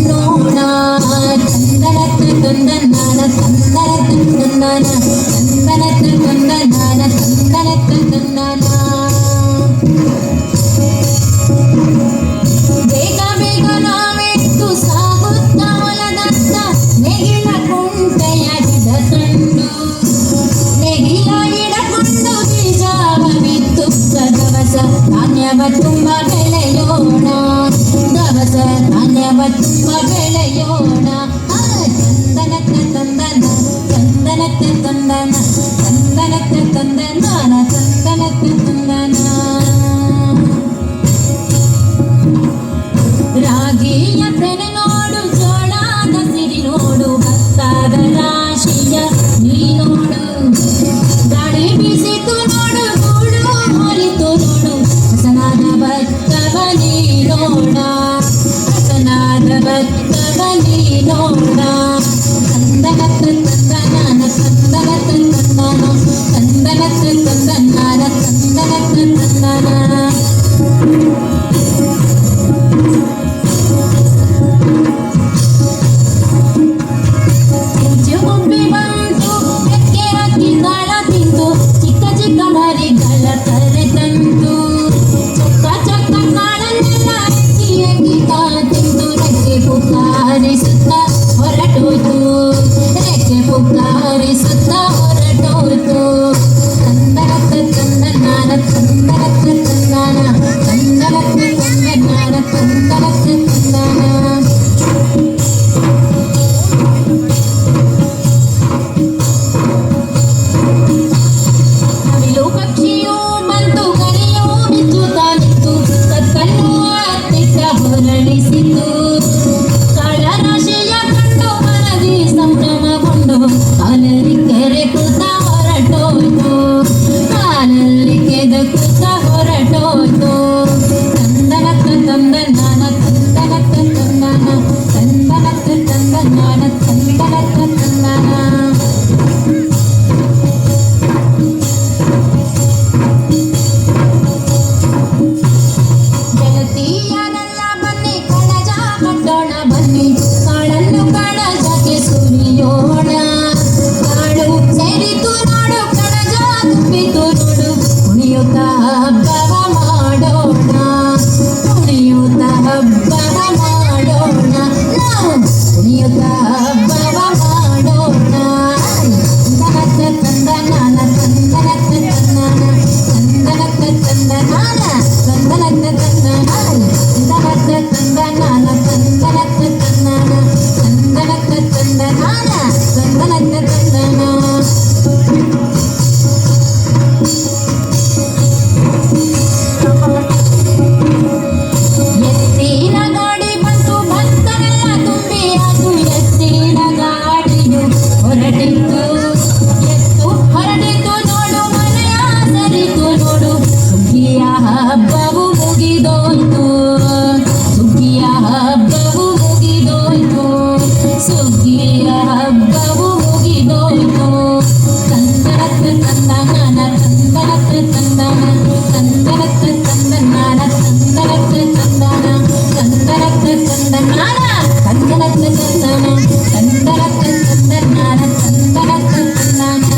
ಉಣ್ಣೋಣ ಚಂದನಕ್ಕೆ ತಂದನಾನ ಚಂದನಕ್ಕೆ ತಂದನ ಚಂದನಕ್ಕೆ ತಂದನಾನ ಚಂದನಕ್ಕೆ ತಂದನ ಬೇಗ ಬೇಗ ನಾವೆತ್ತು ಸಾಗುತ್ತ ಹೊಲದತ್ತ ನೇಗಿಲ ಕುಂಟೆಯ ಹಿಡಕೊಂಡು ನೇಗಿಲ ಹಿಡಕೊಂಡು ಬೀಜವ ಬಿತ್ತು ದವಸ ಧಾನ್ಯವ ತುಂಬ ಬೆಳೆಯೋಣ ದವಸ ಧಾನ್ಯವ ತುಂಬ ಬೆಳೆಯೋಣ ಚಂದನಕ್ಕೆ ತಂದನ ಚಂದನಕ್ಕೆ ತಂದನ ಚಂದನಕ್ಕೆ ತಂದನಾನ ಚಂದನಕ್ಕೆ ತಂದನ ರಾಗಿಯ ತೆನೆ ನೋಡು ಜೋಳದ ಸಿರಿ ನೋಡು ಭತ್ತದ ರಾಶಿಯ ನೀ ನೋಡು ಗಾಳಿ ಬೀಸಿತು ನೋಡು ಗೂಡು ಹೊಲಿತು ನೋಡು ಹಸನಾದ ಭತ್ತವ ನೀ ನೋಡ ಹಸನಾದ ಭತ್ತವ ನೀ ನೋಡ ಚಂದನಕ್ಕೆ ತಂದನಾನ ಚಂದನಕ್ಕೆ ತಂದನ ಚಂದನಕ್ಕೆ ತಂದನಾನ ಚಂದನಕ್ಕೆ ತಂದನ ಗುಬ್ಬಿ ಬಂತು ರೆಕ್ಕೆ ಹಾಕಿ ಗಾಳ ತಿಂತು ಚಿಕ್ಕ ಚಿಕ್ಕ ಮರಿಗಳ ಕರೆ ತಂತು ಚೊಕ್ಕ ಚೊಕ್ಕ ಕಾಳನ್ನೆಲ್ಲ ಅಕ್ಕಿ ಅಕ್ಕಿ ತಿಂದು ರೆಕ್ಕೆ ಪುಕಾರಿಸುತ್ತ ಹೊರಟೋಯ್ತು ರೆಕ್ಕೆ ಪುಕಾರಿಸುತ್ತ ಹೊರಟೋಯ್ತು ಚಂದನಕ್ಕೆ ತಂದನಾನ ಚಂದನಕ್ಕೆ ತಂದನ ಚಂದನಕ್ಕೆ ತಂದನಾನ ಚಂದನಕ್ಕೆ ತಂದನ ಪಕ್ಷಿಯು ಬಂತು ಕರೆಯು ಬಿಚ್ಚುತ್ತಾ ನಿಂತು ಕತ್ತನ್ನು ಅತ್ತಿತ್ತ ಹೊರಳಿಸಿತು ಕಾಳರಾಶಿಯ ಕಂಡು ಮನದಿ ಸಂಭ್ರಮಗೊಂಡು ಕಾಲಲ್ಲಿ ಕೆರೆಕುತ್ತ ಹೊರಟೋಯ್ತು ಕಾಲಲ್ಲಿ ಕೆದಕುತ್ತ ಹೊರಟೋಯ್ತು ಚಂದನಕ್ಕೆ ತಂದನಾನ ಚಂದನಕ್ಕೆ ತಂದನ ಚಂದನಕ್ಕೆ ತಂದನಾನ ಚಂದನಕ್ಕೆ ತಂದನ ಗೆಳತಿಯರೆಲ್ಲ ಬನ್ನಿ ಕಣಜ ಕಟ್ಟೋಣ ಬನ್ನಿ ಕಾಳನ್ನು ಕಣಜಕ್ಕೆ ಸುರಿಯೋಣ ಕಾಳು ಸೇರಿತು ನೋಡು ಕಣಜ ತುಂಬಿತು ನೋಡು ಕುಣಿಯುತ್ತ ಹಬ್ಬವ ಮಾಡೋಣ ಕುಣಿಯುತ್ತ ಹಬ್ಬವ ಮಾಡೋಣ ನಾವು ಕುಣಿಯುತ್ತ ಹಬ್ಬವ ಮಾಡೋಣ ಚಂದನಕ್ಕೆ ತಂದನಾನ ಚಂದನಕ್ಕೆ ತಂದನ ಚಂದನಕ್ಕೆ ತಂದನಾನ ಚಂದನಕ್ಕೆ ತಂದನ ಚಂದನಕ್ಕೆ ತಂದನಾನ ಚಂದನಕ್ಕೆ ತಂದನ ಚಂದನಕ್ಕೆ ತಂದನಾನ ಚಂದನಕ್ಕೆ ತಂದನ ಎತ್ತಿನ ಗಾಡಿ ಬಂತು ಭತ್ತವೆಲ್ಲ ತುಂಬಿ ಅದು ಎತ್ತಿನ ಗಾಡಿಯು ಹೊರಟಿತ್ತು ಎತ್ತು ಹೊರಟಿತು ನೋಡು ಮನೆಯ ಸರಿತು ನೋಡು ಸುಗ್ಗಿಯ ಹಬ್ಬವು ಮುಗಿದೋಯ್ತು ಸುಗ್ಗಿಯ ಹಬ್ಬವು ಮುಗಿದೋಯ್ತು ಸುಗ್ಗಿಯ ಹಬ್ಬವು ಮುಗಿದೋಯ್ತು ಚಂದನಕ್ಕೆ ತಂದನಾನ ಚಂದನಕ್ಕೆ ತಂದನ ಚಂದನಕ್ಕೆ ತಂದನಾನ ಚಂದನಕ್ಕೆ ತಂದನ ಚಂದನಕ್ಕೆ ತಂದನಾನ ಚಂದನಕ್ಕೆ ತಂದನ ಚಂದನಕ್ಕೆ ತಂದನಾನ ಚಂದನಕ್ಕೆ ತಂದನ